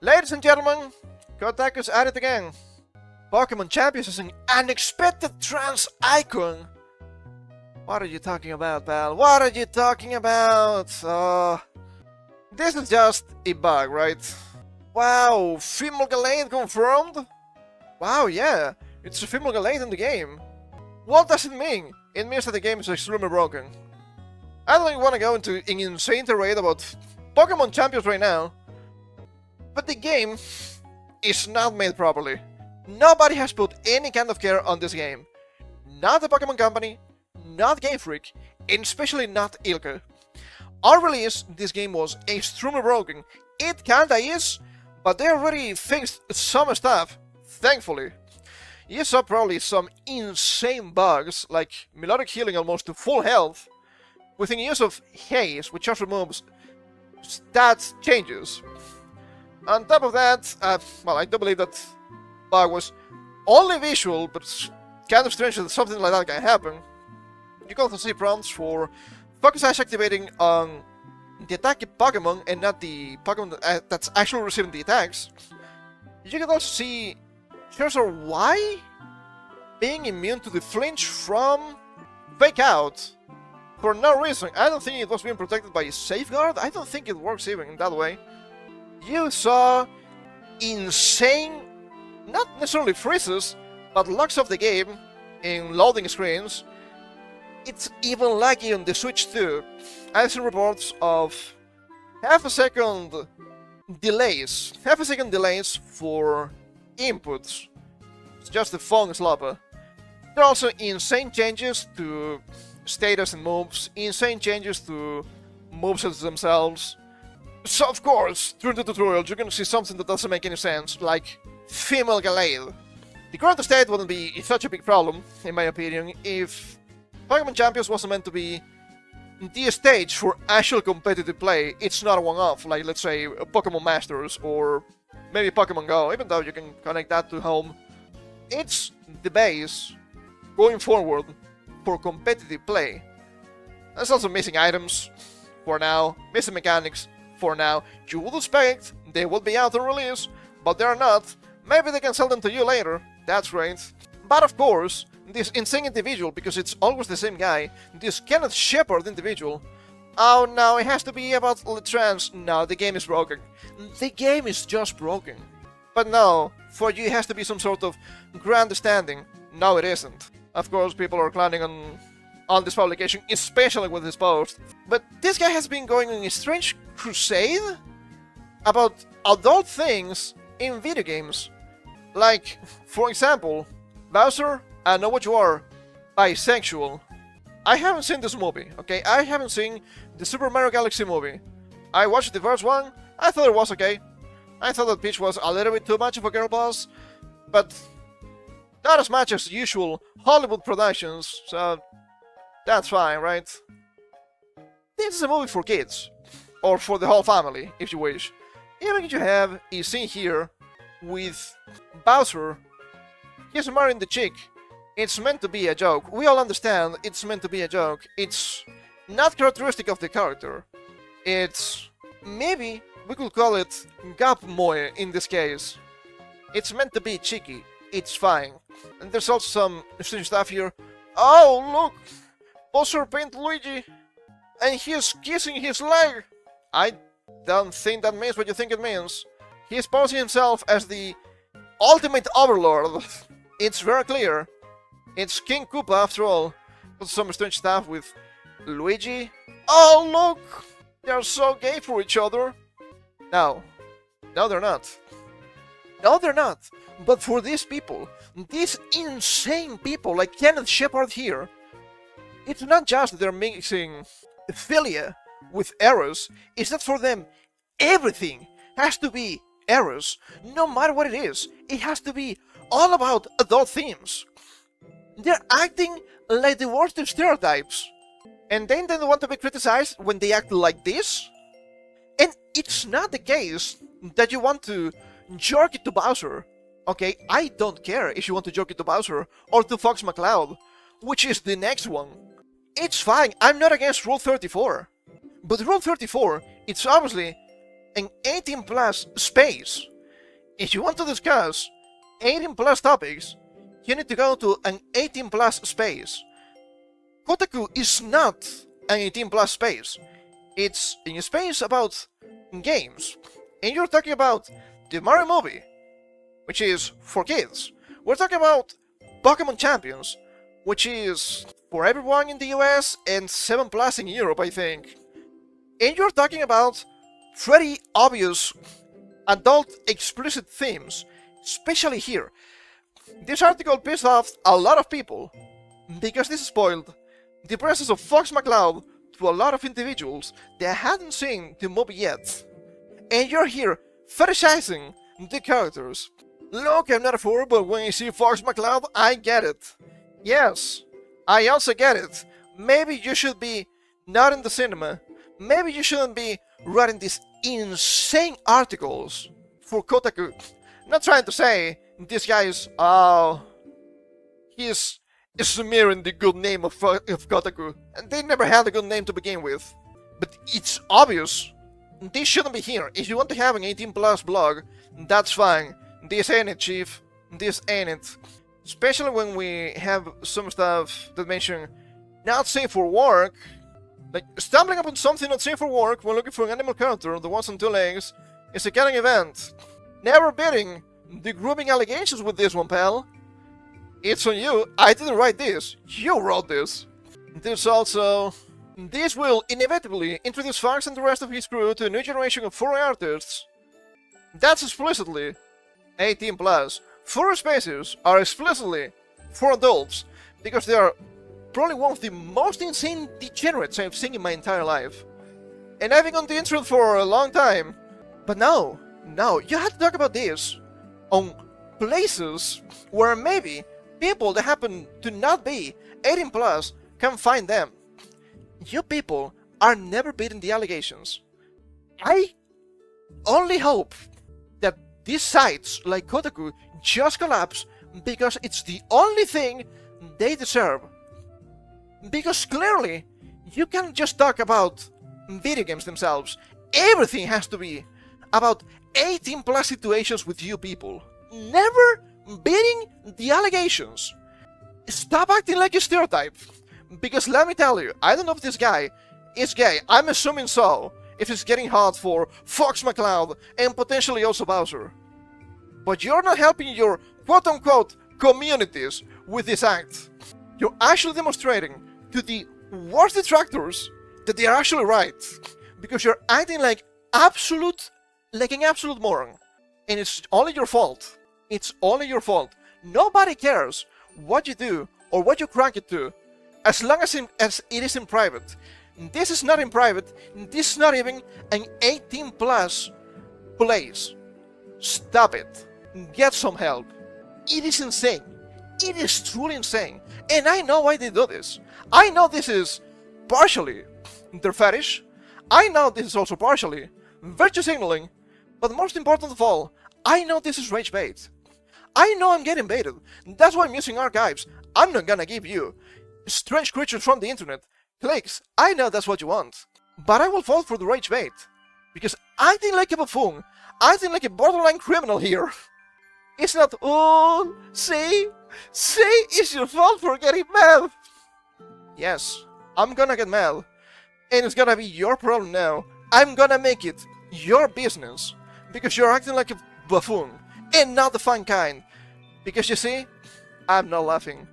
Ladies and gentlemen, Kotaku's at it again. Pokemon Champions is an unexpected trans icon. What are you talking about, pal? What are you talking about? This is just a bug, right? Wow, female Gallade confirmed? Wow, yeah, it's a female Gallade in the game. What does it mean? It means that the game is extremely broken. I don't even want to go into an insane tirade about Pokemon Champions right now, but the game is not made properly. Nobody has put any kind of care on this game. Not the Pokemon Company, not Game Freak, and especially not Ilka. On release, this game was extremely broken. It kinda is, but they already fixed some stuff, thankfully. You saw probably some insane bugs, like melodic healing almost to full health, within use of haze, which just removes stat changes. On top of that, well, I do believe that bug was only visual, but it's kind of strange that something like that can happen. You can also see prompts for focus sash activating on the attacking Pokemon and not the Pokemon that's actually receiving the attacks. You can also see Cursor Y being immune to the flinch from Fake Out for no reason. I don't think it was being protected by a safeguard. I don't think it works even in that way. You saw insane, not necessarily freezes, but locks of the game in loading screens. It's even laggy on the Switch too. I've seen reports of half a second delays for inputs. It's just a phone slopper. There are also insane changes to status and moves, insane changes to movesets themselves. So of course, during the tutorial you're gonna see something that doesn't make any sense, like female Gallade. The current state wouldn't be such a big problem, in my opinion, if Pokemon Champions wasn't meant to be the stage for actual competitive play. It's not a one-off, like let's say Pokemon Masters or maybe Pokemon Go, even though you can connect that to home. It's the base going forward for competitive play. There's also missing items for now, missing mechanics for now. You would expect they would be out on release, but they're not. Maybe they can sell them to you later, that's great. But of course, this insane individual, because it's always the same guy, this Kenneth Shepard individual, oh no, it has to be about the trans. No, the game is broken. The game is just broken. But no, for you it has to be some sort of grand standing. No, it isn't. Of course, people are clowning on this publication, especially with this post. But this guy has been going on a strange crusade about adult things in video games. Like, for example, Bowser, I know what you are, bisexual. I haven't seen this movie, okay? I haven't seen the Super Mario Galaxy movie. I watched the first one, I thought it was okay. I thought that Peach was a little bit too much of a girl boss, but not as much as usual Hollywood productions, so that's fine, right? This is a movie for kids, or for the whole family, if you wish. Even if you have a scene here with Bowser, he's marrying the chick. It's meant to be a joke. We all understand it's meant to be a joke. It's not characteristic of the character. It's... maybe we could call it Gap-moe in this case. It's meant to be cheeky. It's fine. And there's also some strange stuff here. Oh, look! Bowser paint Luigi! And he's kissing his leg! I don't think that means what you think it means. He's posing himself as the ultimate overlord. It's very clear. It's King Koopa after all. But some strange stuff with Luigi. Oh look! They're so gay for each other. No. No, they're not. No, they're not. But for these people, these insane people like Kenneth Shepard here, it's not just that they're mixing philia with Eros, it's that for them, everything has to be Eros. No matter what it is, it has to be all about adult themes. They're acting like the worst of stereotypes. And then they want to be criticized when they act like this? And it's not the case that you want to jerk it to Bowser. Okay, I don't care if you want to jerk it to Bowser or to Fox McCloud, which is the next one. It's fine, I'm not against Rule 34. But Rule 34, it's obviously an 18 plus space. If you want to discuss 18 plus topics, you need to go to an 18 plus space. Kotaku is not an 18 plus space. It's in a space about games. And you're talking about the Mario movie, which is for kids. We're talking about Pokemon Champions, which is for everyone in the US and 7 plus in Europe, I think. And you're talking about pretty obvious adult explicit themes, especially here. This article pissed off a lot of people because this spoiled the presence of Fox McCloud to a lot of individuals that hadn't seen the movie yet. And you're here fetishizing the characters. Look, I'm not a fool, but when you see Fox McCloud, I get it. Yes, I also get it. Maybe you should be not in the cinema. Maybe you shouldn't be writing these insane articles for Kotaku. Not trying to say this guy is, he's smearing the good name of Kotaku. And they never had a good name to begin with. But it's obvious. This shouldn't be here. If you want to have an 18 plus blog, that's fine. This ain't it, chief. This ain't it. Especially when we have some stuff that mention not safe for work. Like, stumbling upon something not safe for work when looking for an animal character that wants on 2 legs is a canon event. Never beating the grooming allegations with this one, pal. It's on you. I didn't write this. You wrote this. This will inevitably introduce Fox and the rest of his crew to a new generation of furry artists. That's explicitly 18 plus. Furry spaces are explicitly for adults because they are probably one of the most insane degenerates I've seen in my entire life. And I've been on the internet for a long time. But no, you have to talk about this on places where maybe people that happen to not be 18 plus can find them. You people are never beating the allegations. I only hope that these sites like Kotaku just collapse because it's the only thing they deserve. Because clearly, you can't just talk about video games themselves. Everything has to be about 18 plus situations with you people. Never beating the allegations. Stop acting like a stereotype. Because let me tell you, I don't know if this guy is gay. I'm assuming so. If it's getting hot for Fox McCloud and potentially also Bowser. But you're not helping your quote-unquote communities with this act. You're actually demonstrating to the worst detractors that they are actually right. Because you're acting like an absolute moron. And it's only your fault. It's only your fault. Nobody cares what you do or what you crank it to. As long as it is in private. This is not in private. This is not even an 18 plus place. Stop it. Get some help. It is insane. It is truly insane. And I know why they do this. I know this is partially their fetish. I know this is also partially virtue signaling. But most important of all, I know this is rage bait. I know I'm getting baited. That's why I'm using archives. I'm not gonna give you strange creatures from the internet clicks. I know that's what you want. But I will fall for the rage bait. Because acting like a buffoon, acting like a borderline criminal here. It's not, oh, see, it's your fault for getting mad. Yes, I'm gonna get mad. And it's gonna be your problem now. I'm gonna make it your business. Because you're acting like a buffoon. And not the fun kind. Because you see, I'm not laughing.